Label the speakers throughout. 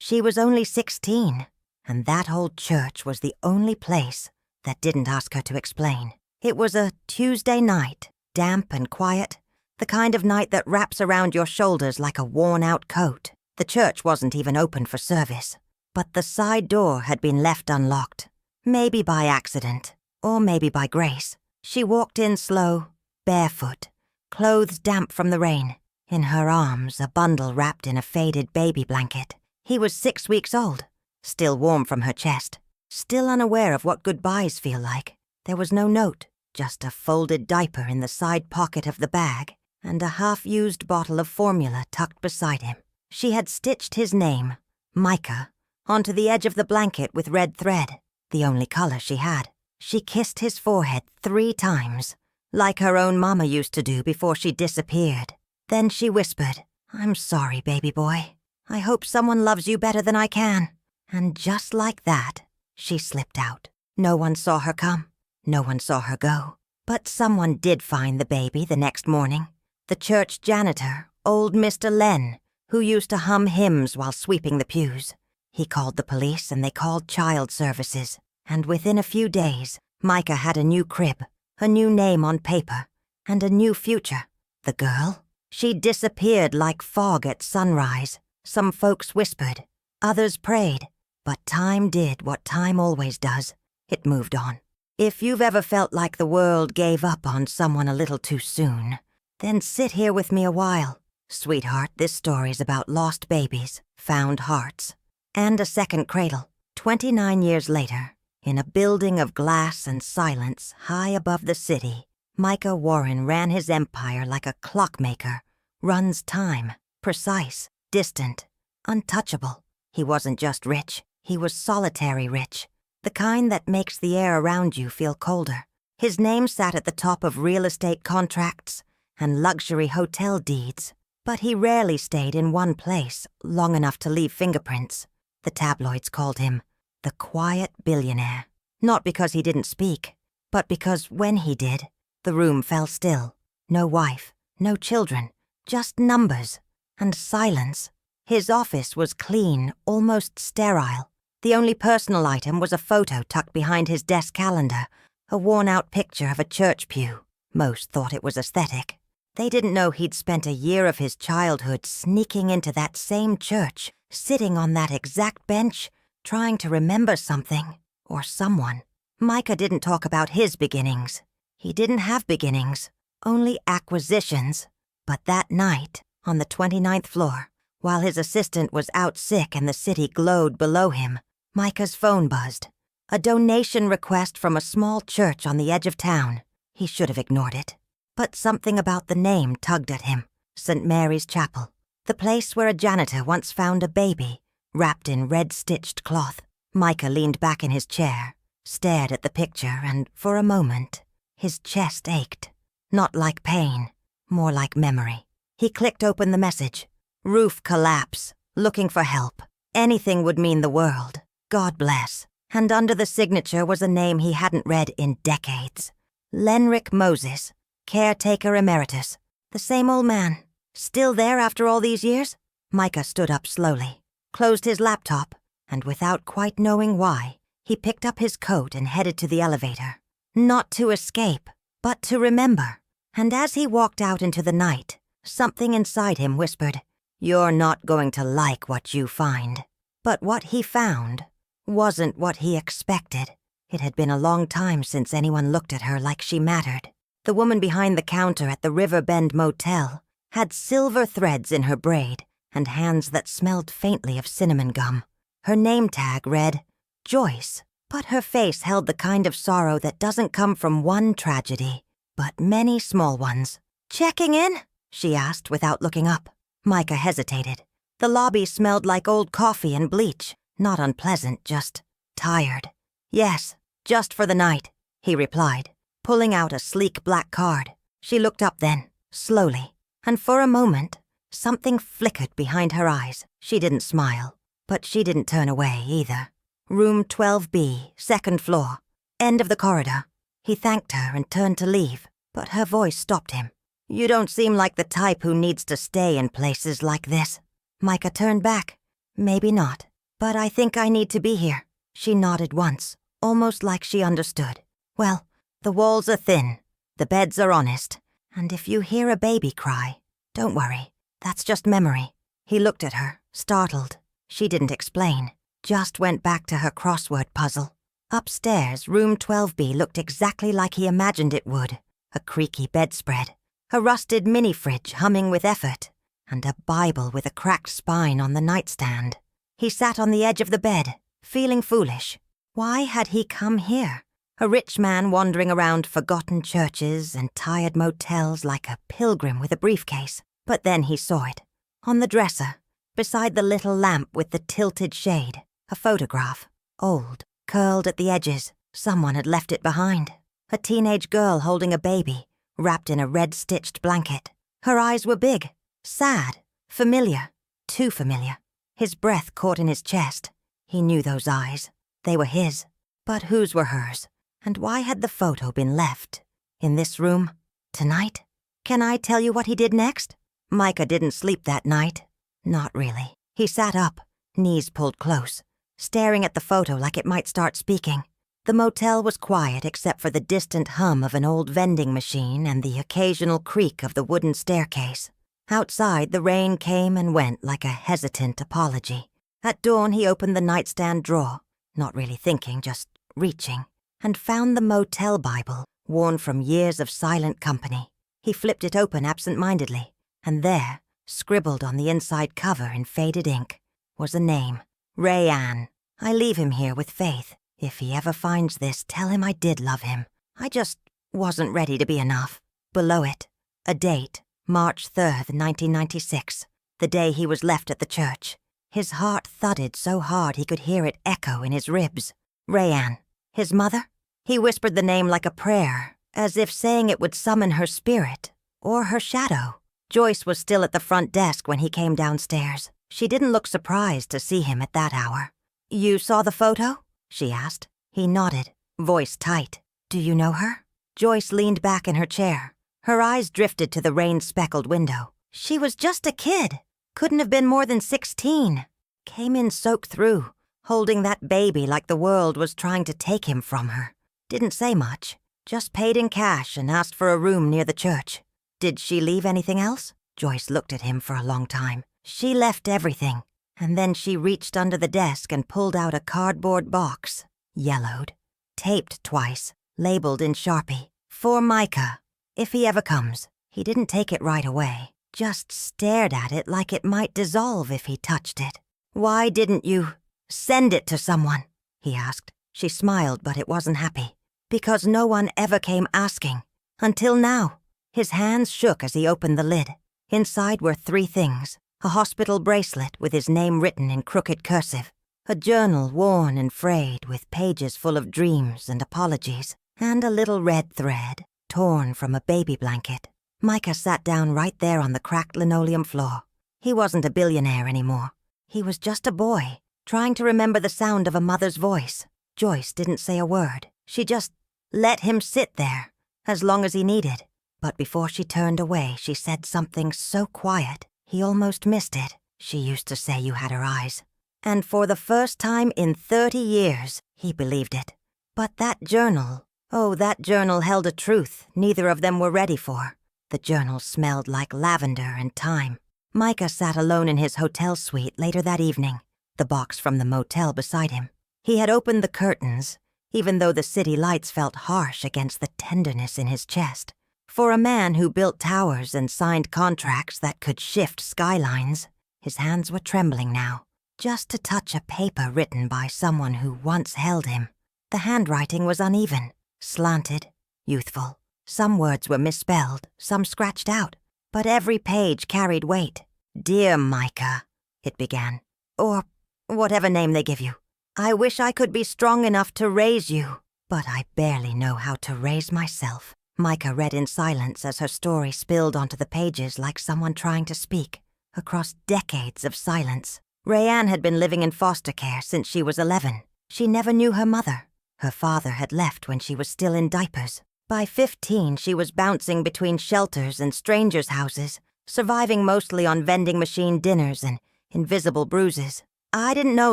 Speaker 1: She was only 16, and that old church was the only place that didn't ask her to explain. It was a Tuesday night, damp and quiet, the kind of night that wraps around your shoulders like a worn-out coat. The church wasn't even open for service, but the side door had been left unlocked, maybe by accident, or maybe by grace. She walked in slow, barefoot, clothes damp from the rain, in her arms a bundle wrapped in a faded baby blanket. He was 6 weeks old, still warm from her chest, still unaware of what goodbyes feel like. There was no note, just a folded diaper in the side pocket of the bag and a half-used bottle of formula tucked beside him. She had stitched his name, Micah, onto the edge of the blanket with red thread, the only color she had. She kissed his forehead 3 times, like her own mama used to do before she disappeared. Then she whispered, "I'm sorry, baby boy. I hope someone loves you better than I can." And just like that, she slipped out. No one saw her come. No one saw her go. But someone did find the baby the next morning. The church janitor, old Mr. Len, who used to hum hymns while sweeping the pews. He called the police and they called child services. And within a few days, Micah had a new crib, a new name on paper, and a new future. The girl? She disappeared like fog at sunrise. Some folks whispered, others prayed, but time did what time always does. It moved on. If you've ever felt like the world gave up on someone a little too soon, then sit here with me a while. Sweetheart, this story's about lost babies, found hearts, and a second cradle. 29 years later, in a building of glass and silence high above the city, Micah Warren ran his empire like a clockmaker, runs time, precise, distant, untouchable. He wasn't just rich, he was solitary rich, the kind that makes the air around you feel colder. His name sat at the top of real estate contracts and luxury hotel deeds, but he rarely stayed in one place long enough to leave fingerprints. The tabloids called him the quiet billionaire, not because he didn't speak, but because when he did, the room fell still. No wife, no children, just numbers and silence. His office was clean, almost sterile. The only personal item was a photo tucked behind his desk calendar, a worn-out picture of a church pew. Most thought it was aesthetic. They didn't know he'd spent a year of his childhood sneaking into that same church, sitting on that exact bench, trying to remember something or someone. Micah didn't talk about his beginnings. He didn't have beginnings, only acquisitions. But that night, on the 29th floor, while his assistant was out sick and the city glowed below him, Micah's phone buzzed. A donation request from a small church on the edge of town. He should have ignored it. But something about the name tugged at him. St. Mary's Chapel, the place where a janitor once found a baby, wrapped in red-stitched cloth. Micah leaned back in his chair, stared at the picture, and for a moment, his chest ached. Not like pain, more like memory. He clicked open the message. Roof collapse, looking for help. Anything would mean the world. God bless. And under the signature was a name he hadn't read in decades. Lenric Moses, caretaker emeritus. The same old man. Still there after all these years? Micah stood up slowly, closed his laptop, and without quite knowing why, he picked up his coat and headed to the elevator. Not to escape, but to remember. And as he walked out into the night, something inside him whispered, "You're not going to like what you find." But what he found wasn't what he expected. It had been a long time since anyone looked at her like she mattered. The woman behind the counter at the Riverbend Motel had silver threads in her braid and hands that smelled faintly of cinnamon gum. Her name tag read, Joyce, but her face held the kind of sorrow that doesn't come from one tragedy, but many small ones. "Checking in?" she asked without looking up. Micah hesitated. The lobby smelled like old coffee and bleach, not unpleasant, just tired. "Yes, just for the night," he replied, pulling out a sleek black card. She looked up then, slowly, and for a moment, something flickered behind her eyes. She didn't smile, but she didn't turn away either. Room 12B, second floor, end of the corridor. He thanked her and turned to leave, but her voice stopped him. "You don't seem like the type who needs to stay in places like this." Micah turned back. Maybe not. But I think I need to be here. She nodded once, almost like she understood. Well, the walls are thin, the beds are honest, and if you hear a baby cry, don't worry, that's just memory. He looked at her, startled. She didn't explain, just went back to her crossword puzzle. Upstairs, room 12B looked exactly like he imagined it would. A creaky bedspread, a rusted mini-fridge humming with effort, and a Bible with a cracked spine on the nightstand. He sat on the edge of the bed, feeling foolish. Why had he come here? A rich man wandering around forgotten churches and tired motels like a pilgrim with a briefcase. But then he saw it. On the dresser, beside the little lamp with the tilted shade, a photograph. Old, curled at the edges. Someone had left it behind. A teenage girl holding a baby, wrapped in a red-stitched blanket. Her eyes were big, sad, familiar, too familiar. His breath caught in his chest. He knew those eyes. They were his. But whose were hers? And why had the photo been left? In this room? Tonight? Can I tell you what he did next? Micah didn't sleep that night. Not really. He sat up, knees pulled close, staring at the photo like it might start speaking. The motel was quiet except for the distant hum of an old vending machine and the occasional creak of the wooden staircase. Outside, the rain came and went like a hesitant apology. At dawn, he opened the nightstand drawer, not really thinking, just reaching, and found the motel Bible, worn from years of silent company. He flipped it open absent-mindedly, and there, scribbled on the inside cover in faded ink, was a name. Ray Ann. I leave him here with faith. If he ever finds this, tell him I did love him. I just wasn't ready to be enough. Below it, a date, March 3rd, 1996, the day he was left at the church. His heart thudded so hard he could hear it echo in his ribs. Rayanne. His mother? He whispered the name like a prayer, as if saying it would summon her spirit, or her shadow. Joyce was still at the front desk when he came downstairs. She didn't look surprised to see him at that hour. "You saw the photo?" she asked. He nodded, voice tight. "Do you know her?" Joyce leaned back in her chair. Her eyes drifted to the rain-speckled window. She was just a kid. Couldn't have been more than 16. Came in soaked through, holding that baby like the world was trying to take him from her. Didn't say much. Just paid in cash and asked for a room near the church. Did she leave anything else? Joyce looked at him for a long time. She left everything. And then she reached under the desk and pulled out a cardboard box. Yellowed. Taped twice. Labeled in Sharpie. For Micah. If he ever comes. He didn't take it right away. Just stared at it like it might dissolve if he touched it. "Why didn't you send it to someone?" he asked. She smiled, but it wasn't happy. "Because no one ever came asking. Until now." His hands shook as he opened the lid. Inside were 3 things. A hospital bracelet with his name written in crooked cursive. A journal worn and frayed with pages full of dreams and apologies. And a little red thread, torn from a baby blanket. Micah sat down right there on the cracked linoleum floor. He wasn't a billionaire anymore. He was just a boy, trying to remember the sound of a mother's voice. Joyce didn't say a word. She just let him sit there, as long as he needed. But before she turned away, she said something so quiet, he almost missed it. She used to say you had her eyes. And for the first time in 30 years, he believed it. But that journal, that journal held a truth neither of them were ready for. The journal smelled like lavender and thyme. Micah sat alone in his hotel suite later that evening, the box from the motel beside him. He had opened the curtains, even though the city lights felt harsh against the tenderness in his chest. For a man who built towers and signed contracts that could shift skylines, his hands were trembling now, just to touch a paper written by someone who once held him. The handwriting was uneven, slanted, youthful. Some words were misspelled, some scratched out, but every page carried weight. "Dear Micah," it began, "or whatever name they give you. I wish I could be strong enough to raise you, but I barely know how to raise myself." Micah read in silence as her story spilled onto the pages like someone trying to speak, across decades of silence. Rayanne had been living in foster care since she was 11. She never knew her mother. Her father had left when she was still in diapers. By 15, she was bouncing between shelters and strangers' houses, surviving mostly on vending machine dinners and invisible bruises. "I didn't know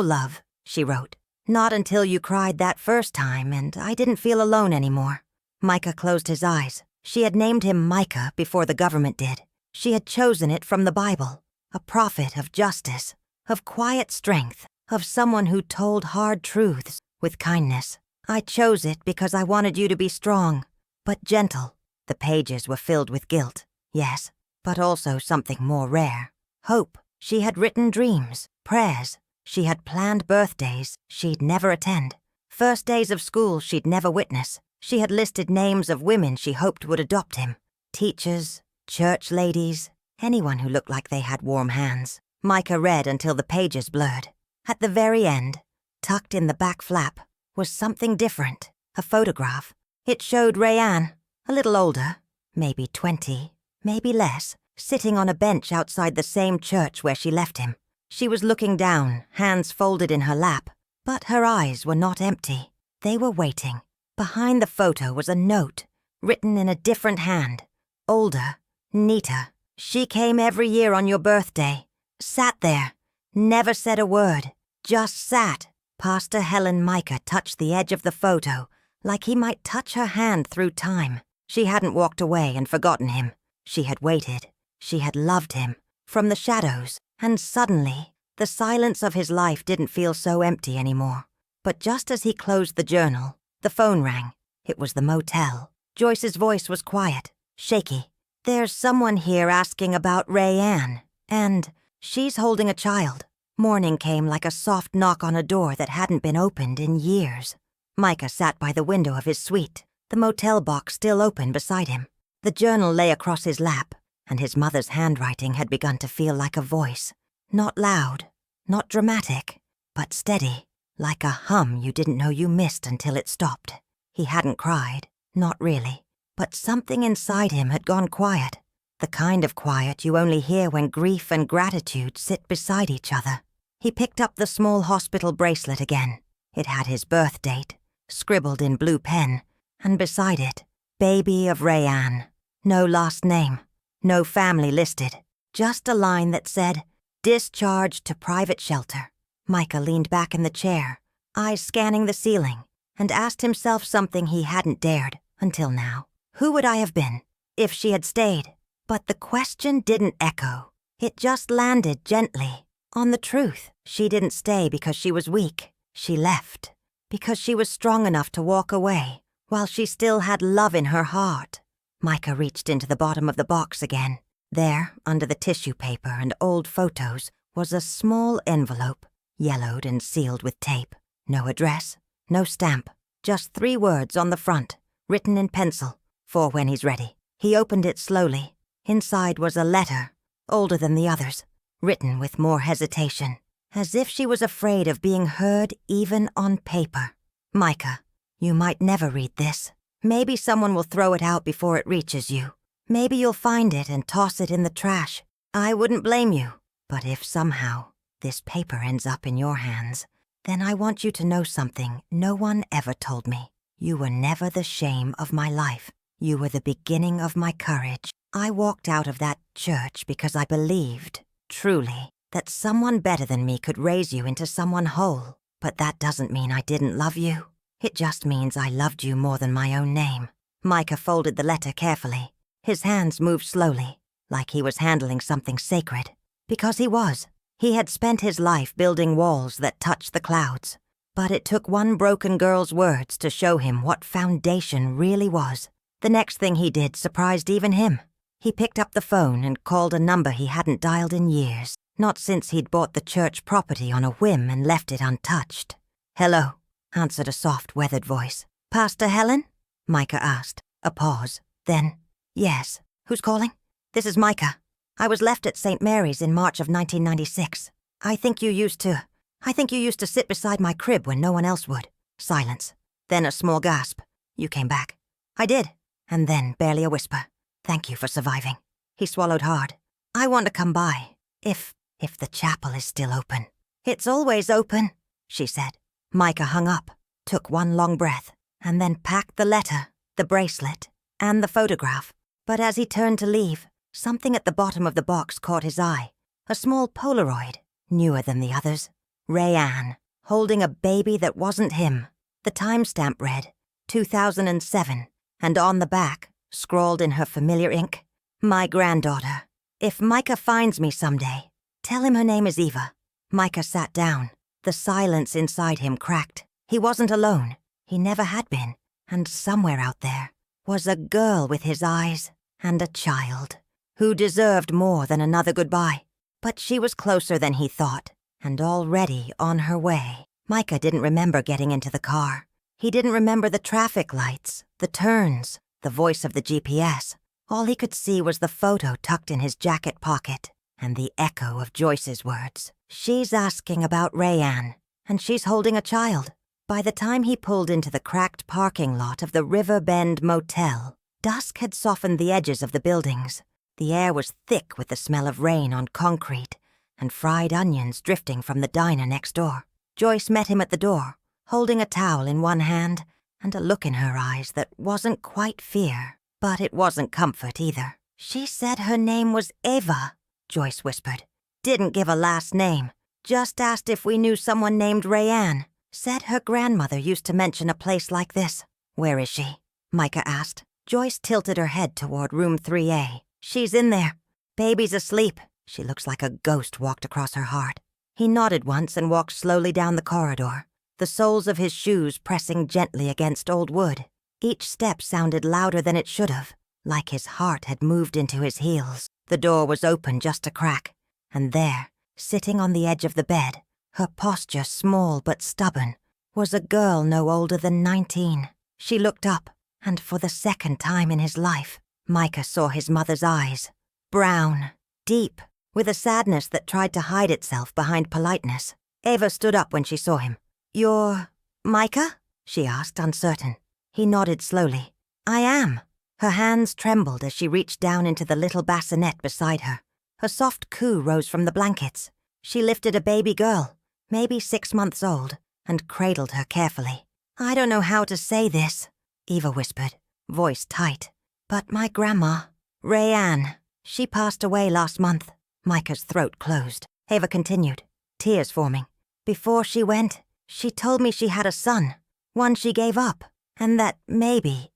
Speaker 1: love," she wrote. "Not until you cried that first time, and I didn't feel alone anymore." Micah closed his eyes. She had named him Micah before the government did. She had chosen it from the Bible, a prophet of justice, of quiet strength, of someone who told hard truths with kindness. "I chose it because I wanted you to be strong, but gentle." The pages were filled with guilt, yes, but also something more rare. Hope. She had written dreams, prayers. She had planned birthdays she'd never attend, first days of school she'd never witness. She had listed names of women she hoped would adopt him. Teachers, church ladies, anyone who looked like they had warm hands. Micah read until the pages blurred. At the very end, tucked in the back flap, was something different, a photograph. It showed Rayanne, a little older, maybe 20, maybe less, sitting on a bench outside the same church where she left him. She was looking down, hands folded in her lap, but her eyes were not empty. They were waiting. Behind the photo was a note, written in a different hand, older, neater. "She came every year on your birthday, sat there, never said a word, just sat." Pastor Helen Micah touched the edge of the photo like he might touch her hand through time. She hadn't walked away and forgotten him. She had waited. She had loved him, from the shadows, and suddenly, the silence of his life didn't feel so empty anymore. But just as he closed the journal, the phone rang. It was the motel. Joyce's voice was quiet, shaky. "There's someone here asking about Rayanne, and she's holding a child." Morning came like a soft knock on a door that hadn't been opened in years. Micah sat by the window of his suite, the motel box still open beside him. The journal lay across his lap, and his mother's handwriting had begun to feel like a voice. Not loud, not dramatic, but steady, like a hum you didn't know you missed until it stopped. He hadn't cried, not really, but something inside him had gone quiet. The kind of quiet you only hear when grief and gratitude sit beside each other. He picked up the small hospital bracelet again. It had his birth date, scribbled in blue pen, and beside it, "Baby of Rayanne." No last name, no family listed, just a line that said, "Discharged to private shelter." Micah leaned back in the chair, eyes scanning the ceiling, and asked himself something he hadn't dared until now. Who would I have been if she had stayed? But the question didn't echo. It just landed gently on the truth. She didn't stay because she was weak. She left because she was strong enough to walk away while she still had love in her heart. Micah reached into the bottom of the box again. There, under the tissue paper and old photos, was a small envelope, yellowed and sealed with tape. No address, no stamp, just 3 words on the front, written in pencil, "For when he's ready." He opened it slowly. Inside was a letter, older than the others, written with more hesitation, as if she was afraid of being heard even on paper. "Micah, you might never read this. Maybe someone will throw it out before it reaches you. Maybe you'll find it and toss it in the trash. I wouldn't blame you. But if somehow this paper ends up in your hands, then I want you to know something no one ever told me. You were never the shame of my life. You were the beginning of my courage. I walked out of that church because I believed, truly, that someone better than me could raise you into someone whole. But that doesn't mean I didn't love you. It just means I loved you more than my own name." Micah folded the letter carefully. His hands moved slowly, like he was handling something sacred. Because he was. He had spent his life building walls that touched the clouds. But it took one broken girl's words to show him what foundation really was. The next thing he did surprised even him. He picked up the phone and called a number he hadn't dialed in years, not since he'd bought the church property on a whim and left it untouched. "Hello," answered a soft, weathered voice. "Pastor Helen?" Micah asked. A pause. Then, "Yes. Who's calling?" "This is Micah. I was left at St. Mary's in March of 1996. I think you used to sit beside my crib when no one else would." Silence. Then a small gasp. "You came back." "I did." And then barely a whisper. "Thank you for surviving." He swallowed hard. "I want to come by. If the chapel is still open." "It's always open," she said. Micah hung up, took one long breath, and then packed the letter, the bracelet, and the photograph. But as he turned to leave, something at the bottom of the box caught his eye. A small Polaroid, newer than the others. Rayanne, holding a baby that wasn't him. The timestamp read 2007, and on the back, scrawled in her familiar ink, "My granddaughter. If Micah finds me someday, tell him her name is Eva." Micah sat down. The silence inside him cracked. He wasn't alone. He never had been. And somewhere out there was a girl with his eyes and a child who deserved more than another goodbye. But she was closer than he thought, and already on her way. Micah didn't remember getting into the car. He didn't remember the traffic lights, the turns, the voice of the GPS. All he could see was the photo tucked in his jacket pocket and the echo of Joyce's words. She's asking about Rayanne, and she's holding a child. By the time he pulled into the cracked parking lot of the River Bend Motel, dusk had softened the edges of the buildings. The air was thick with the smell of rain on concrete and fried onions drifting from the diner next door. Joyce met him at the door, holding a towel in one hand and a look in her eyes that wasn't quite fear, but it wasn't comfort either. "She said her name was Eva," Joyce whispered. "Didn't give a last name. Just asked if we knew someone named Rayanne. Said her grandmother used to mention a place like this." "Where is she?" Micah asked. Joyce tilted her head toward room 3A. "She's in there. Baby's asleep." She looks like a ghost walked across her heart. He nodded once and walked slowly down the corridor, the soles of his shoes pressing gently against old wood. Each step sounded louder than it should have, like his heart had moved into his heels. The door was open just a crack, and there, sitting on the edge of the bed, her posture small but stubborn, was a girl no older than 19. She looked up, and for the second time in his life, Micah saw his mother's eyes. Brown, deep, with a sadness that tried to hide itself behind politeness. Eva stood up when she saw him. "You're Micah?" she asked, uncertain. He nodded slowly. "I am." Her hands trembled as she reached down into the little bassinet beside her. A soft coo rose from the blankets. She lifted a baby girl, maybe 6 months old, and cradled her carefully. "I don't know how to say this," Eva whispered, voice tight. "But my grandma, Rayanne, she passed away last month." Micah's throat closed. Eva continued, tears forming. "Before she went, she told me she had a son, one she gave up, and that maybe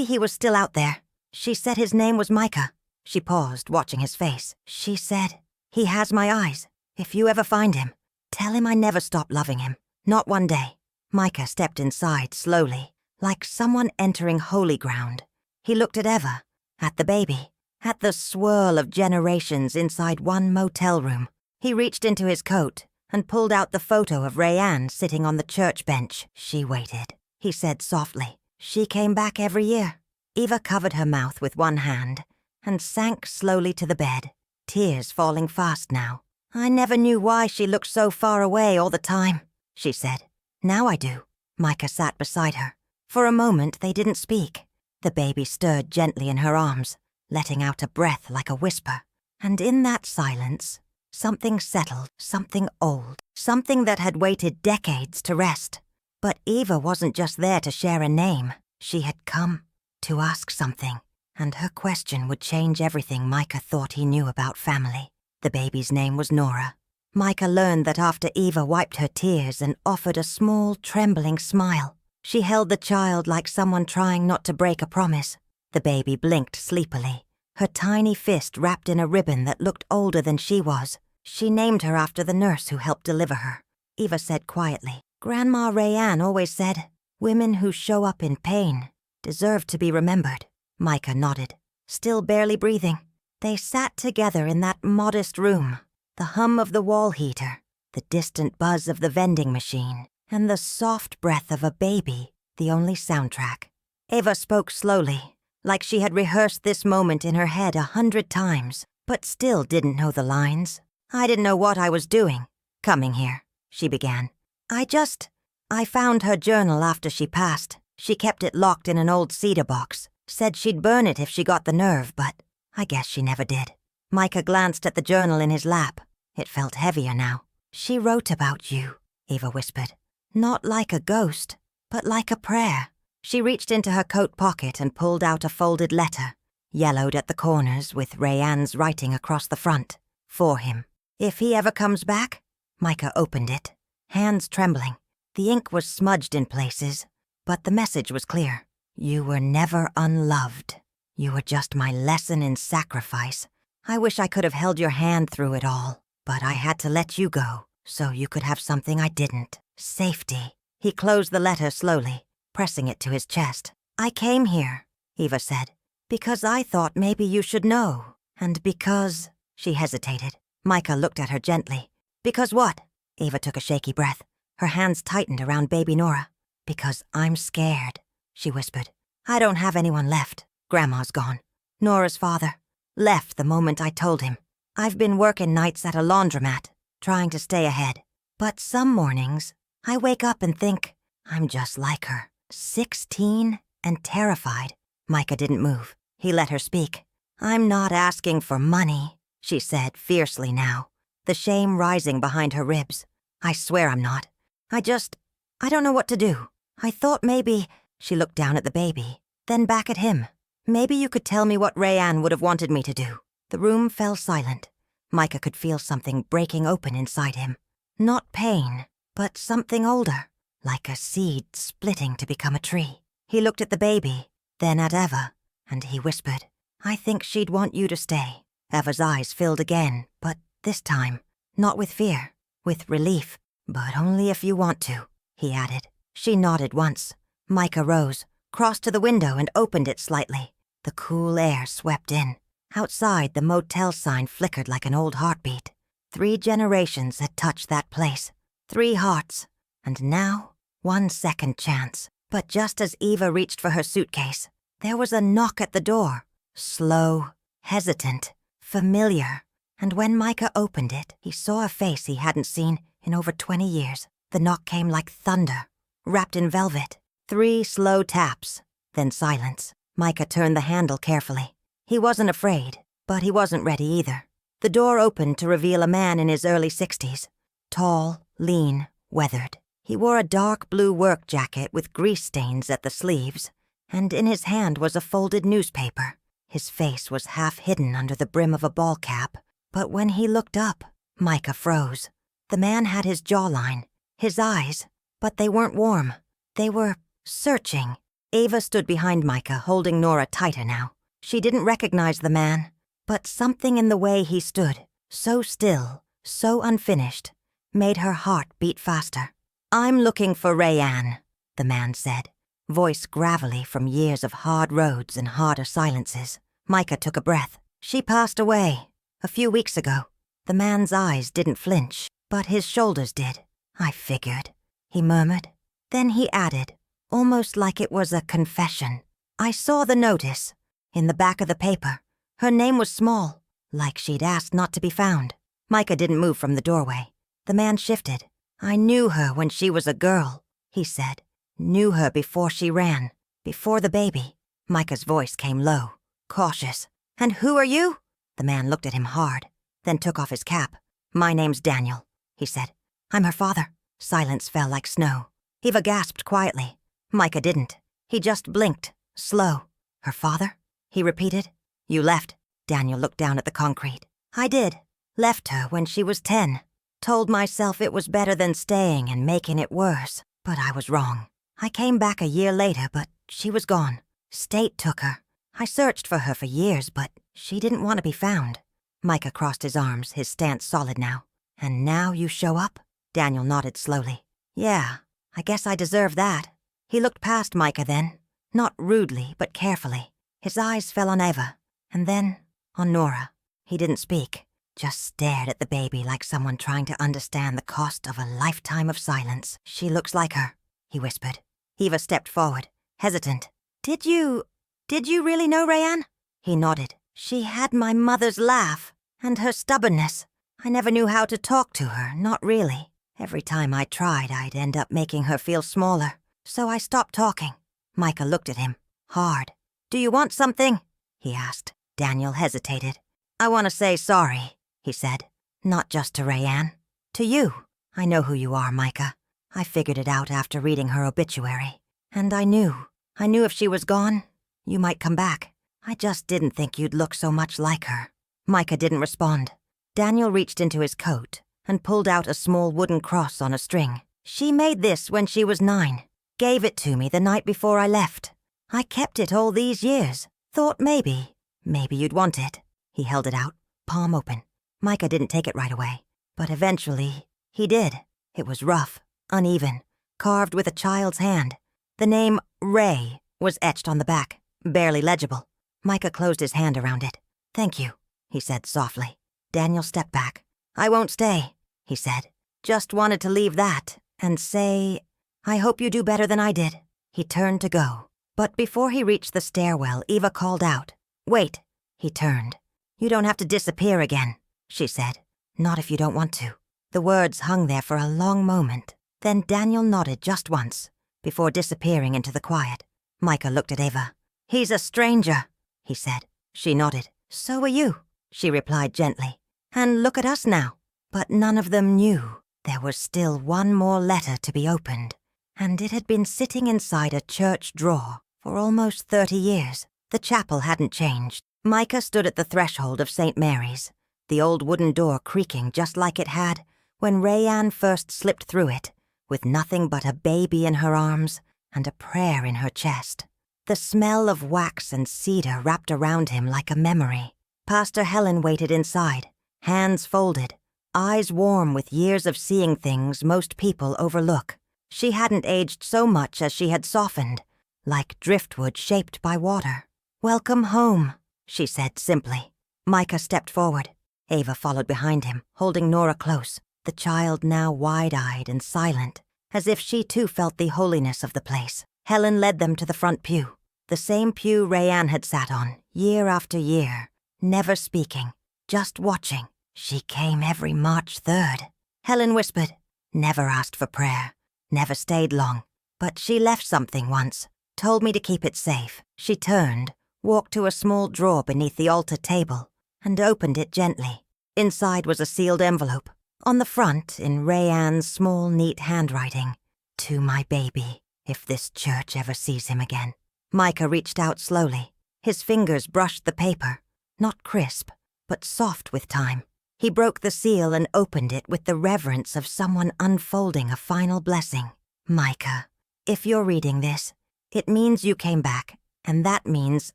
Speaker 1: he was still out there. She said his name was Micah." She paused, watching his face. "She said, 'He has my eyes. If you ever find him, tell him I never stopped loving him. Not one day.'" Micah stepped inside slowly, like someone entering holy ground. He looked at Eva, at the baby, at the swirl of generations inside one motel room. He reached into his coat and pulled out the photo of Rayanne sitting on the church bench. "She waited," he said softly. "She came back every year." Eva covered her mouth with one hand and sank slowly to the bed, tears falling fast now. "I never knew why she looked so far away all the time," she said. "Now I do." Micah sat beside her. For a moment they didn't speak. The baby stirred gently in her arms, letting out a breath like a whisper. And in that silence, something settled, something old, something that had waited decades to rest. But Eva wasn't just there to share a name. She had come to ask something, and her question would change everything Micah thought he knew about family. The baby's name was Nora. Micah learned that after Eva wiped her tears and offered a small, trembling smile. She held the child like someone trying not to break a promise. The baby blinked sleepily, her tiny fist wrapped in a ribbon that looked older than she was. She named her after the nurse who helped deliver her. Eva said quietly, "Grandma Rayanne always said, women who show up in pain deserve to be remembered." Micah nodded, still barely breathing. They sat together in that modest room, the hum of the wall heater, the distant buzz of the vending machine, and the soft breath of a baby, the only soundtrack. Eva spoke slowly, like she had rehearsed this moment in her head 100 times, but still didn't know the lines. "I didn't know what I was doing, coming here," she began. I found her journal after she passed. She kept it locked in an old cedar box. Said she'd burn it if she got the nerve, but I guess she never did." Micah glanced at the journal in his lap. It felt heavier now. "She wrote about you," Eva whispered. "Not like a ghost, but like a prayer." She reached into her coat pocket and pulled out a folded letter, yellowed at the corners with Rayanne's writing across the front. "For him. If he ever comes back." Micah opened it. hands trembling. The ink was smudged in places, but the message was clear. You were never unloved. You were just my lesson in sacrifice. I wish I could have held your hand through it all, but I had to let you go so you could have something I didn't. Safety. He closed the letter slowly, pressing it to his chest. I came here, Eva said, because I thought maybe you should know. And because... She hesitated. Micah looked at her gently. Because what? Eva took a shaky breath. Her hands tightened around baby Nora. Because I'm scared, she whispered. I don't have anyone left. Grandma's gone. Nora's father left the moment I told him. I've been working nights at a laundromat, trying to stay ahead. But some mornings, I wake up and think, I'm just like her. 16 and terrified. Micah didn't move. He let her speak. I'm not asking for money, she said fiercely now, the shame rising behind her ribs. I swear I'm not. I don't know what to do. I thought maybe... She looked down at the baby, then back at him. Maybe you could tell me what Rayanne would have wanted me to do. The room fell silent. Micah could feel something breaking open inside him. Not pain, but something older, like a seed splitting to become a tree. He looked at the baby, then at Eva, and he whispered, I think she'd want you to stay. Eva's eyes filled again, but this time, not with fear, with relief. But only if you want to, he added. She nodded once. Micah rose, crossed to the window and opened it slightly. The cool air swept in. Outside, the motel sign flickered like an old heartbeat. 3 generations had touched that place. 3 hearts. And now, 1 second chance. But just as Eva reached for her suitcase, there was a knock at the door. Slow, hesitant, familiar. And when Micah opened it, he saw a face he hadn't seen in over 20 years. The knock came like thunder, wrapped in velvet. 3 slow taps, then silence. Micah turned the handle carefully. He wasn't afraid, but he wasn't ready either. The door opened to reveal a man in his early 60s. Tall, lean, weathered. He wore a dark blue work jacket with grease stains at the sleeves, and in his hand was a folded newspaper. His face was half hidden under the brim of a ball cap, but when he looked up, Micah froze. The man had his jawline, his eyes, but they weren't warm. They were searching. Eva stood behind Micah, holding Nora tighter now. She didn't recognize the man, but something in the way he stood, so still, so unfinished, made her heart beat faster. I'm looking for Rayanne, the man said, voice gravelly from years of hard roads and harder silences. Micah took a breath. She passed away a few weeks ago. The man's eyes didn't flinch, but his shoulders did. I figured, he murmured. Then he added, almost like it was a confession. I saw the notice, in the back of the paper. Her name was small, like she'd asked not to be found. Micah didn't move from the doorway. The man shifted. I knew her when she was a girl, he said. Knew her before she ran, before the baby. Micah's voice came low, cautious. And who are you? The man looked at him hard, then took off his cap. My name's Daniel, he said. I'm her father. Silence fell like snow. Eva gasped quietly. Micah didn't. He just blinked, slow. Her father? He repeated. You left. Daniel looked down at the concrete. I did. Left her when she was 10. Told myself it was better than staying and making it worse, but I was wrong. I came back a year later, but she was gone. State took her. I searched for her for years, but she didn't want to be found. Micah crossed his arms, his stance solid now. And now you show up? Daniel nodded slowly. Yeah, I guess I deserve that. He looked past Micah then, not rudely, but carefully. His eyes fell on Eva, and then on Nora. He didn't speak, just stared at the baby like someone trying to understand the cost of a lifetime of silence. She looks like her, he whispered. Eva stepped forward, hesitant. Did you really know Rayanne? He nodded. She had my mother's laugh, and her stubbornness. I never knew how to talk to her, not really. Every time I tried, I'd end up making her feel smaller. So I stopped talking. Micah looked at him, hard. Do you want something? He asked. Daniel hesitated. I want to say sorry, he said. Not just to Rayanne. To you. I know who you are, Micah. I figured it out after reading her obituary. And I knew if she was gone, you might come back. I just didn't think you'd look so much like her. Micah didn't respond. Daniel reached into his coat and pulled out a small wooden cross on a string. She made this when she was 9. Gave it to me the night before I left. I kept it all these years. Thought maybe you'd want it. He held it out, palm open. Micah didn't take it right away, but eventually he did. It was rough, uneven, carved with a child's hand. The name Ray was etched on the back, barely legible. Micah closed his hand around it. "Thank you," he said softly. Daniel stepped back. "I won't stay," he said. "Just wanted to leave that and say, I hope you do better than I did." He turned to go, but before he reached the stairwell, Eva called out, "Wait." He turned. "You don't have to disappear again," she said. "Not if you don't want to." The words hung there for a long moment. Then Daniel nodded just once, before disappearing into the quiet. Micah looked at Eva. "He's a stranger," he said. She nodded. "So are you," she replied gently. "And look at us now." But none of them knew there was still one more letter to be opened, and it had been sitting inside a church drawer for almost 30 years. The chapel hadn't changed. Micah stood at the threshold of St. Mary's, the old wooden door creaking just like it had when Rayanne first slipped through it, with nothing but a baby in her arms and a prayer in her chest. The smell of wax and cedar wrapped around him like a memory. Pastor Helen waited inside, hands folded, eyes warm with years of seeing things most people overlook. She hadn't aged so much as she had softened, like driftwood shaped by water. "Welcome home," she said simply. Micah stepped forward. Eva followed behind him, holding Nora close, the child now wide-eyed and silent, as if she too felt the holiness of the place. Helen led them to the front pew, the same pew Rayanne had sat on, year after year, never speaking, just watching. She came every March 3rd. Helen whispered, never asked for prayer, never stayed long, but she left something once, told me to keep it safe. She turned, walked to a small drawer beneath the altar table, and opened it gently. Inside was a sealed envelope. On the front, in Rayanne's small, neat handwriting, "To my baby, if this church ever sees him again." Micah reached out slowly. His fingers brushed the paper, not crisp, but soft with time. He broke the seal and opened it with the reverence of someone unfolding a final blessing. "Micah, if you're reading this, it means you came back, and that means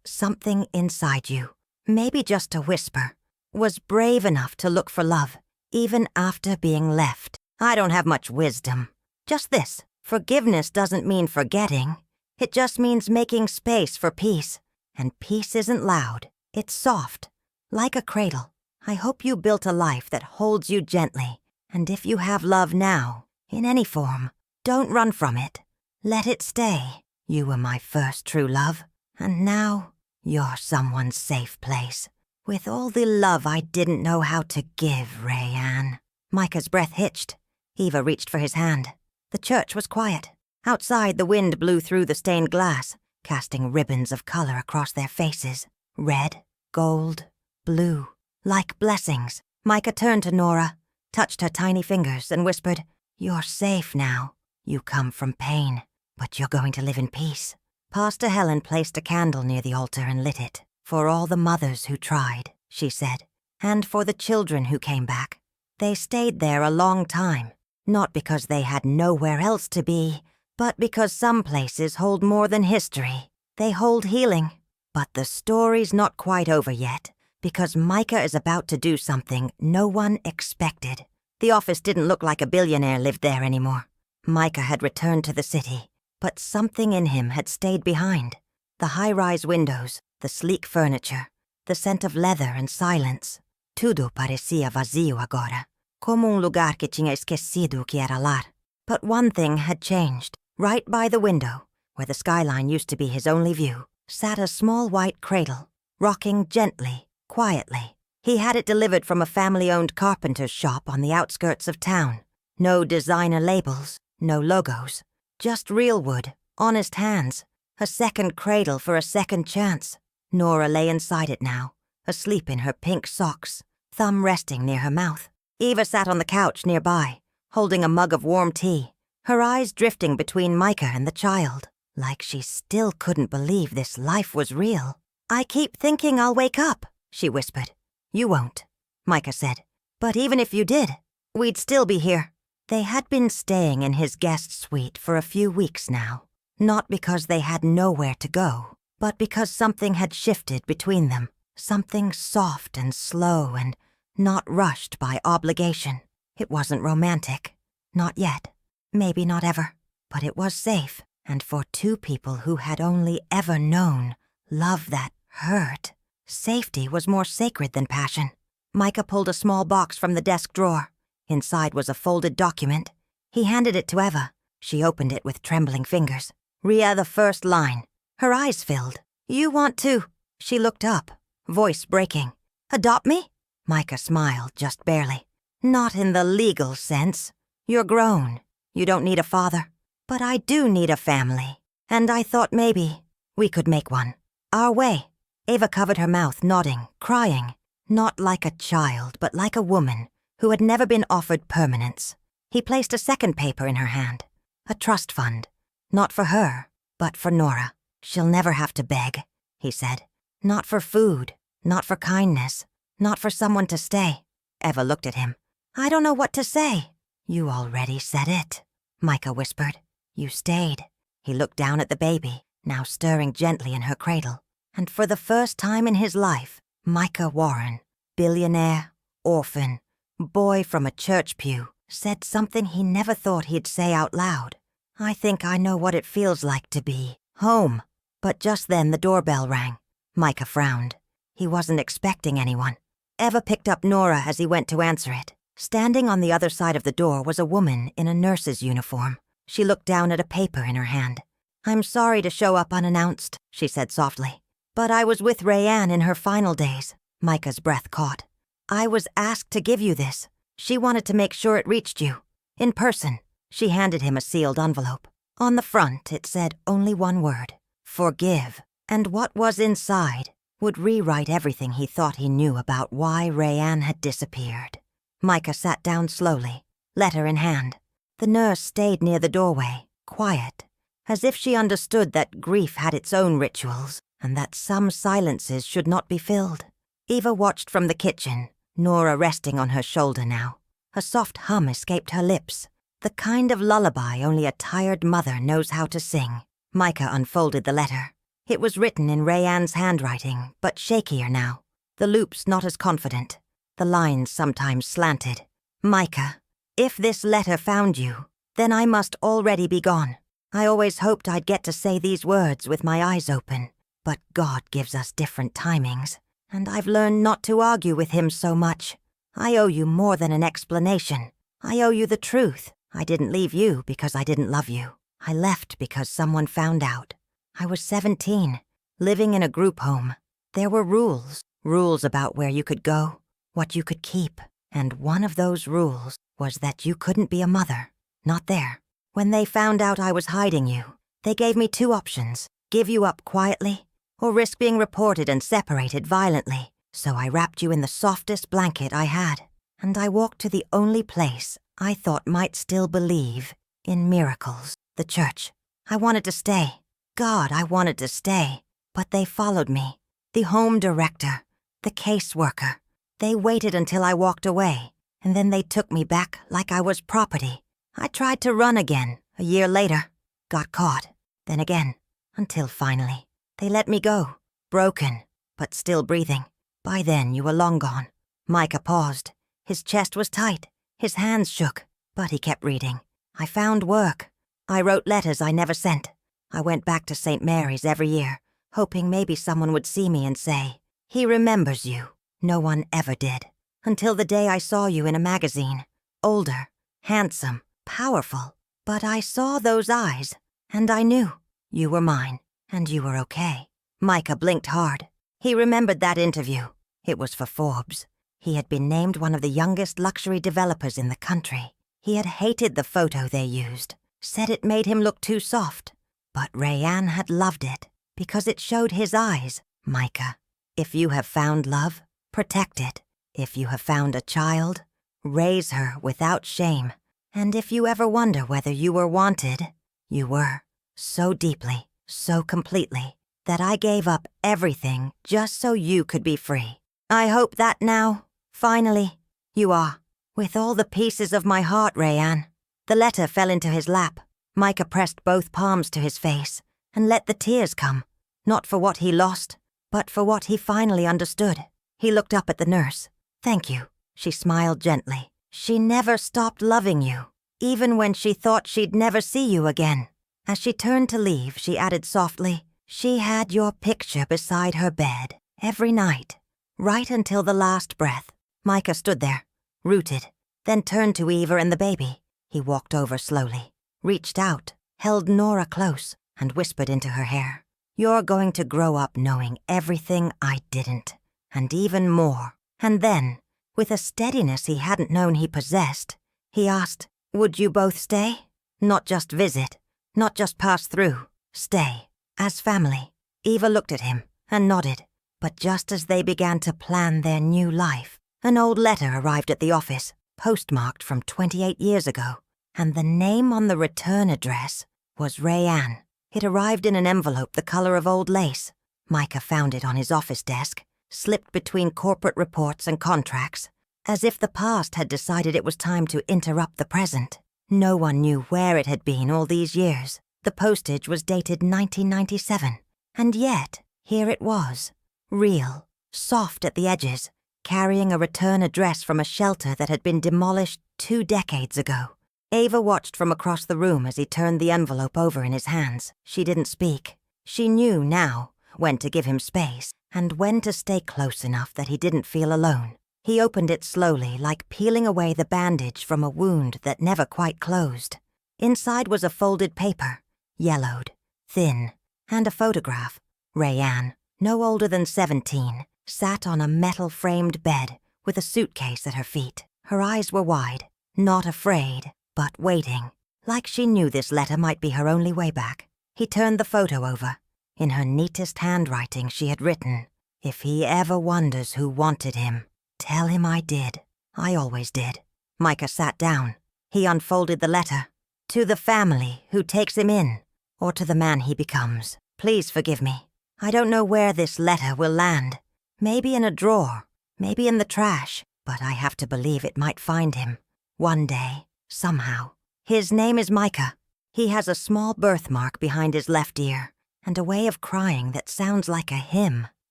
Speaker 1: something inside you, maybe just a whisper, was brave enough to look for love, even after being left. I don't have much wisdom. Just this, forgiveness doesn't mean forgetting. It just means making space for peace. And peace isn't loud. It's soft, like a cradle. I hope you built a life that holds you gently. And if you have love now, in any form, don't run from it. Let it stay. You were my first true love. And now, you're someone's safe place. With all the love I didn't know how to give, Rayanne." Micah's breath hitched. Eva reached for his hand. The church was quiet. Outside, the wind blew through the stained glass, casting ribbons of color across their faces. Red, gold, blue, like blessings. Micah turned to Nora, touched her tiny fingers, and whispered, "You're safe now. You come from pain, but you're going to live in peace." Pastor Helen placed a candle near the altar and lit it. "For all the mothers who tried," she said, "and for the children who came back. They stayed there a long time, not because they had nowhere else to be, but because some places hold more than history. They hold healing. But the story's not quite over yet, because Micah is about to do something no one expected." The office didn't look like a billionaire lived there anymore. Micah had returned to the city, but something in him had stayed behind. The high-rise windows, the sleek furniture, the scent of leather and silence. Tudo parecia vazio agora, como lugar que tinha esquecido que era lar. But one thing had changed. Right by the window, where the skyline used to be his only view, sat a small white cradle, rocking gently, quietly. He had it delivered from a family-owned carpenter's shop on the outskirts of town. No designer labels, no logos, just real wood, honest hands, a second cradle for a second chance. Nora lay inside it now, asleep in her pink socks, thumb resting near her mouth. Eva sat on the couch nearby, holding a mug of warm tea, her eyes drifting between Micah and the child, like she still couldn't believe this life was real. "I keep thinking I'll wake up," she whispered. "You won't," Micah said. "But even if you did, we'd still be here." They had been staying in his guest suite for a few weeks now, not because they had nowhere to go, but because something had shifted between them, something soft and slow and not rushed by obligation. It wasn't romantic. Not yet. Maybe not ever. But it was safe, and for two people who had only ever known love that hurt, safety was more sacred than passion. Micah pulled a small box from the desk drawer. Inside was a folded document. He handed it to Eva. She opened it with trembling fingers. "Ria, the first line." Her eyes filled. "You want to—" She looked up, voice breaking. "Adopt me?" Micah smiled, just barely. "Not in the legal sense. You're grown. You don't need a father. But I do need a family. And I thought maybe we could make one. Our way." Eva covered her mouth, nodding, crying. Not like a child, but like a woman who had never been offered permanence. He placed a second paper in her hand. A trust fund. Not for her, but for Nora. "She'll never have to beg," he said. "Not for food, not for kindness, not for someone to stay." Eva looked at him. "I don't know what to say." "You already said it," Micah whispered. "You stayed." He looked down at the baby, now stirring gently in her cradle. And for the first time in his life, Micah Warren, billionaire, orphan, boy from a church pew, said something he never thought he'd say out loud. "I think I know what it feels like to be home." But just then the doorbell rang. Micah frowned. He wasn't expecting anyone. Eva picked up Nora as he went to answer it. Standing on the other side of the door was a woman in a nurse's uniform. She looked down at a paper in her hand. "I'm sorry to show up unannounced," she said softly. "But I was with Rayanne in her final days." Micah's breath caught. "I was asked to give you this. She wanted to make sure it reached you. In person." She handed him a sealed envelope. On the front, it said only one word: forgive. And what was inside would rewrite everything he thought he knew about why Rayanne had disappeared. Micah sat down slowly, letter in hand. The nurse stayed near the doorway, quiet, as if she understood that grief had its own rituals and that some silences should not be filled. Eva watched from the kitchen, Nora resting on her shoulder now. A soft hum escaped her lips, the kind of lullaby only a tired mother knows how to sing. Micah unfolded the letter. It was written in Rayanne's handwriting, but shakier now. The loops not as confident. The lines sometimes slanted. "Micah, if this letter found you, then I must already be gone. I always hoped I'd get to say these words with my eyes open, but God gives us different timings, and I've learned not to argue with him so much. I owe you more than an explanation. I owe you the truth. I didn't leave you because I didn't love you. I left because someone found out. I was 17, living in a group home. There were rules about where you could go, what you could keep, and one of those rules was that you couldn't be a mother. Not there. When they found out I was hiding you, they gave me two options: give you up quietly, or risk being reported and separated violently. So I wrapped you in the softest blanket I had, and I walked to the only place I thought might still believe in miracles, the church. I wanted to stay. God, I wanted to stay. But they followed me. The home director, the caseworker. They waited until I walked away, and then they took me back like I was property. I tried to run again, a year later. Got caught. Then again. Until finally, they let me go. Broken, but still breathing. By then, you were long gone. Micah paused. His chest was tight. His hands shook, but he kept reading. I found work. I wrote letters I never sent. I went back to St. Mary's every year, hoping maybe someone would see me and say, "He remembers you." No one ever did. Until the day I saw you in a magazine. Older, handsome, powerful. But I saw those eyes, and I knew you were mine, and you were okay. Micah blinked hard. He remembered that interview. It was for Forbes. He had been named one of the youngest luxury developers in the country. He had hated the photo they used, said it made him look too soft. But Rayanne had loved it, because it showed his eyes. Micah, if you have found love, protect it. If you have found a child, raise her without shame. And if you ever wonder whether you were wanted, you were. So deeply, so completely, that I gave up everything just so you could be free. I hope that now, finally, you are. "With all the pieces of my heart, Rayanne." The letter fell into his lap. Micah pressed both palms to his face and let the tears come, not for what he lost, but for what he finally understood. He looked up at the nurse. "Thank you," she smiled gently. "She never stopped loving you, even when she thought she'd never see you again." As she turned to leave, she added softly, "She had your picture beside her bed every night, right until the last breath." Micah stood there, rooted, then turned to Eva and the baby. He walked over slowly, reached out, held Nora close, and whispered into her hair, "You're going to grow up knowing everything I didn't, and even more." And then, with a steadiness he hadn't known he possessed, he asked, "Would you both stay? Not just visit, not just pass through, stay, as family." Eva looked at him and nodded, but just as they began to plan their new life, an old letter arrived at the office, postmarked from 28 years ago, and the name on the return address was Rayanne. It arrived in an envelope the color of old lace. Micah found it on his office desk, slipped between corporate reports and contracts, as if the past had decided it was time to interrupt the present. No one knew where it had been all these years. The postage was dated 1997, and yet here it was, real, soft at the edges, carrying a return address from a shelter that had been demolished 2 decades ago. Ava watched from across the room as he turned the envelope over in his hands. She didn't speak. She knew now when to give him space and when to stay close enough that he didn't feel alone. He opened it slowly, like peeling away the bandage from a wound that never quite closed. Inside was a folded paper, yellowed, thin, and a photograph. Rayanne, no older than 17, sat on a metal-framed bed with a suitcase at her feet. Her eyes were wide, not afraid, but waiting, like she knew this letter might be her only way back. He turned the photo over. In her neatest handwriting she had written, "If he ever wonders who wanted him, tell him I did. I always did." Micah sat down. He unfolded the letter. "To the family who takes him in, or to the man he becomes. Please forgive me. I don't know where this letter will land. Maybe in a drawer, maybe in the trash, but I have to believe it might find him. One day, somehow. His name is Micah. He has a small birthmark behind his left ear, and a way of crying that sounds like a hymn.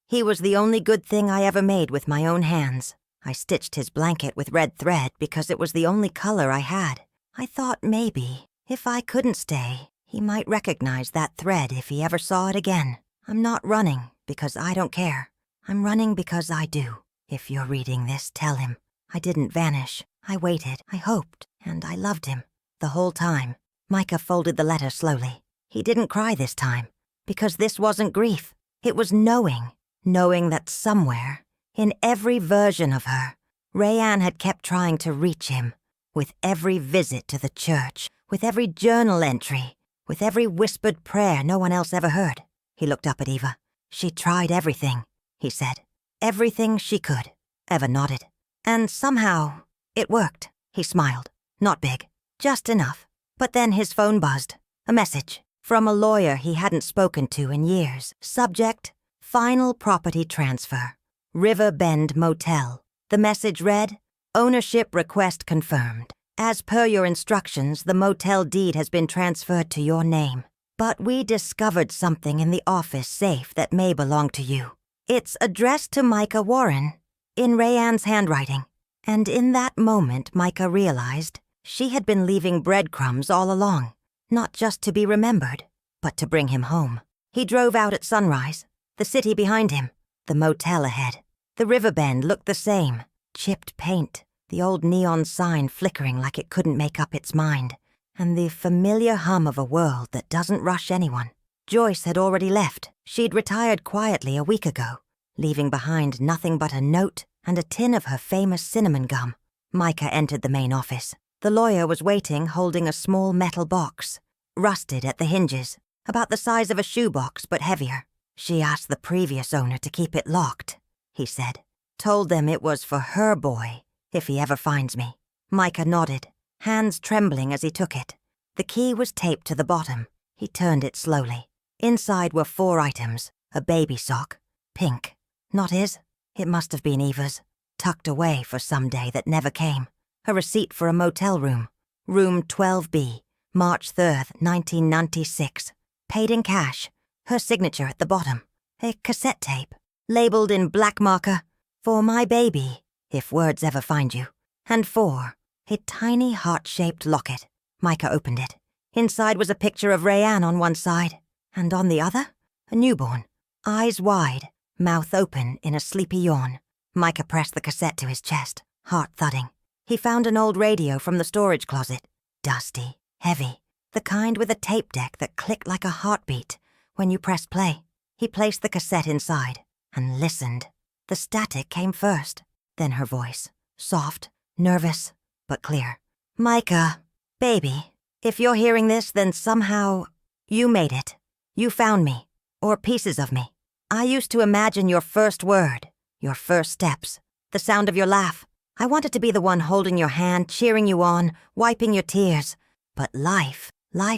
Speaker 1: He was the only good thing I ever made with my own hands. I stitched his blanket with red thread because it was the only color I had. I thought maybe, if I couldn't stay, he might recognize that thread if he ever saw it again. I'm not running because I don't care. I'm running because I do. If you're reading this, tell him. I didn't vanish. I waited, I hoped, and I loved him. The whole time." Micah folded the letter slowly. He didn't cry this time, because this wasn't grief. It was knowing that somewhere, in every version of her, Rayanne had kept trying to reach him, with every visit to the church, with every journal entry, with every whispered prayer no one else ever heard. He looked up at Eva. "She tried everything," he said. "Everything she could." Eva nodded. "And somehow, it worked." He smiled. Not big, just enough. But then his phone buzzed. A message from a lawyer he hadn't spoken to in years. Subject, final property transfer. River Bend Motel. The message read, "Ownership request confirmed. As per your instructions, the motel deed has been transferred to your name. But we discovered something in the office safe that may belong to you. It's addressed to Micah Warren, in Rayanne's handwriting." And in that moment, Micah realized she had been leaving breadcrumbs all along, not just to be remembered, but to bring him home. He drove out at sunrise, the city behind him, the motel ahead. The river bend looked the same, chipped paint, the old neon sign flickering like it couldn't make up its mind, and the familiar hum of a world that doesn't rush anyone. Joyce had already left. She'd retired quietly a week ago, leaving behind nothing but a note and a tin of her famous cinnamon gum. Micah entered the main office. The lawyer was waiting, holding a small metal box, rusted at the hinges, about the size of a shoebox but heavier. "She asked the previous owner to keep it locked," he said. "Told them it was for her boy, if he ever finds me." Micah nodded, hands trembling as he took it. The key was taped to the bottom. He turned it slowly. Inside were 4 items, a baby sock, pink. Not his. It must have been Eva's, tucked away for some day that never came. a receipt for a motel room. Room 12B, March 3rd, 1996. Paid in cash. Her signature at the bottom. A cassette tape, labeled in black marker, "For my baby, if words ever find you." And 4, a tiny heart-shaped locket. Micah opened it. Inside was a picture of Rayanne on one side, and on the other, a newborn, eyes wide, mouth open in a sleepy yawn. Micah pressed the cassette to his chest, heart thudding. He found an old radio from the storage closet, dusty, heavy, the kind with a tape deck that clicked like a heartbeat when you pressed play. He placed the cassette inside and listened. The static came first, then her voice, soft, nervous, but clear. "Micah, baby, if you're hearing this, then somehow you made it. You found me, or pieces of me. I used to imagine your first word, your first steps, the sound of your laugh. I wanted to be the one holding your hand, cheering you on, wiping your tears. But life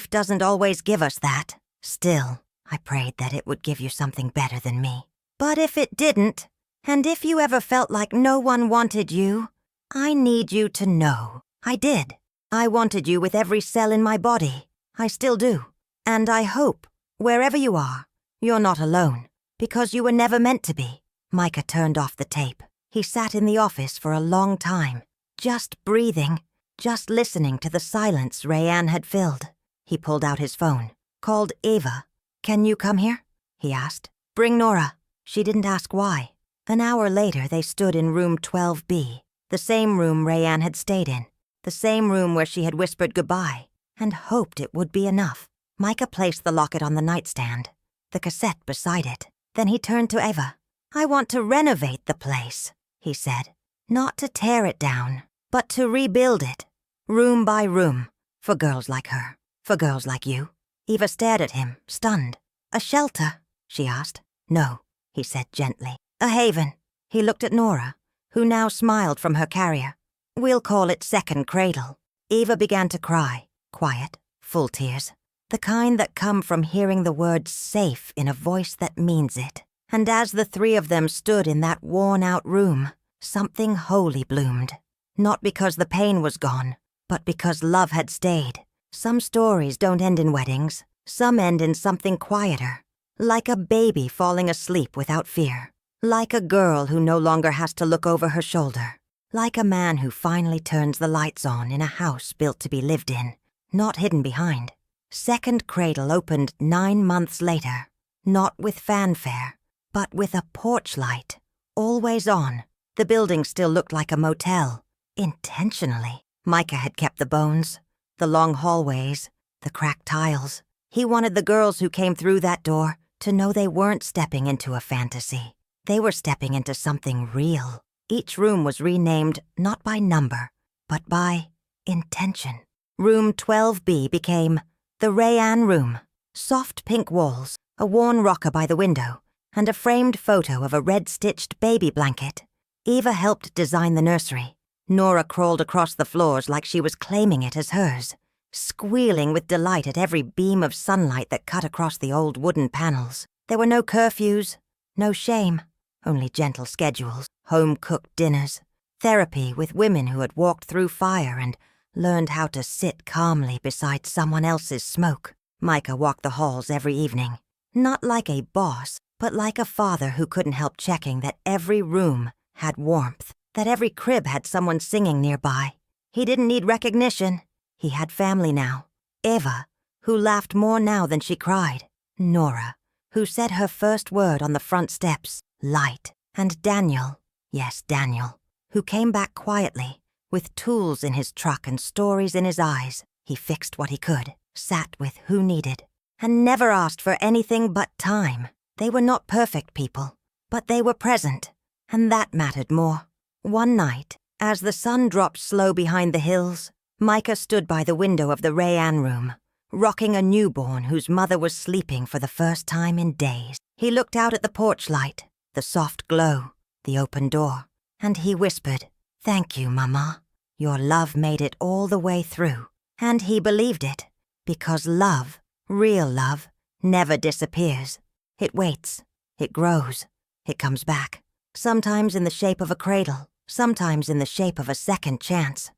Speaker 1: doesn't always give us that. Still, I prayed that it would give you something better than me. But if it didn't, and if you ever felt like no one wanted you, I need you to know I did. I wanted you with every cell in my body. I still do. And I hope, wherever you are, you're not alone, because you were never meant to be." Micah turned off the tape. He sat in the office for a long time, just breathing, just listening to the silence Rayanne had filled. He pulled out his phone, called Ava. "Can you come here?" he asked. "Bring Nora." She didn't ask why. An hour later, they stood in room 12B, the same room Rayanne had stayed in, the same room where she had whispered goodbye and hoped it would be enough. Micah placed the locket on the nightstand, the cassette beside it. Then he turned to Ava. "I want to renovate the place," he said. "Not to tear it down, but to rebuild it, room by room, for girls like her, for girls like you." Eva stared at him, stunned. "A shelter?" she asked. "No," he said gently. "A haven." He looked at Nora, who now smiled from her carrier. "We'll call it Second Cradle." Eva began to cry, quiet, full tears, the kind that come from hearing the word safe in a voice that means it. And as the three of them stood in that worn-out room, something holy bloomed. Not because the pain was gone, but because love had stayed. Some stories don't end in weddings. Some end in something quieter, like a baby falling asleep without fear, like a girl who no longer has to look over her shoulder, like a man who finally turns the lights on in a house built to be lived in, not hidden behind. Second Cradle opened 9 months later, not with fanfare, but with a porch light, always on. The building still looked like a motel, intentionally. Micah had kept the bones, the long hallways, the cracked tiles. He wanted the girls who came through that door to know they weren't stepping into a fantasy. They were stepping into something real. Each room was renamed not by number, but by intention. Room 12B became the Rayanne Room. Soft pink walls, a worn rocker by the window, and a framed photo of a red-stitched baby blanket. Eva helped design the nursery. Nora crawled across the floors like she was claiming it as hers, squealing with delight at every beam of sunlight that cut across the old wooden panels. There were no curfews, no shame, only gentle schedules, home-cooked dinners, therapy with women who had walked through fire and learned how to sit calmly beside someone else's smoke. Micah walked the halls every evening, not like a boss, but like a father who couldn't help checking that every room had warmth, that every crib had someone singing nearby. He didn't need recognition. He had family now. Eva, who laughed more now than she cried. Nora, who said her first word on the front steps, light. And Daniel, yes, Daniel, who came back quietly, with tools in his truck and stories in his eyes. He fixed what he could, sat with who needed, and never asked for anything but time. They were not perfect people, but they were present, and that mattered more. One night, as the sun dropped slow behind the hills, Micah stood by the window of the Rayanne Room, rocking a newborn whose mother was sleeping for the first time in days. He looked out at the porch light, the soft glow, the open door, and he whispered, "Thank you, Mama. Your love made it all the way through." And he believed it, because love, real love, never disappears. It waits, it grows, it comes back, sometimes in the shape of a cradle, sometimes in the shape of a second chance.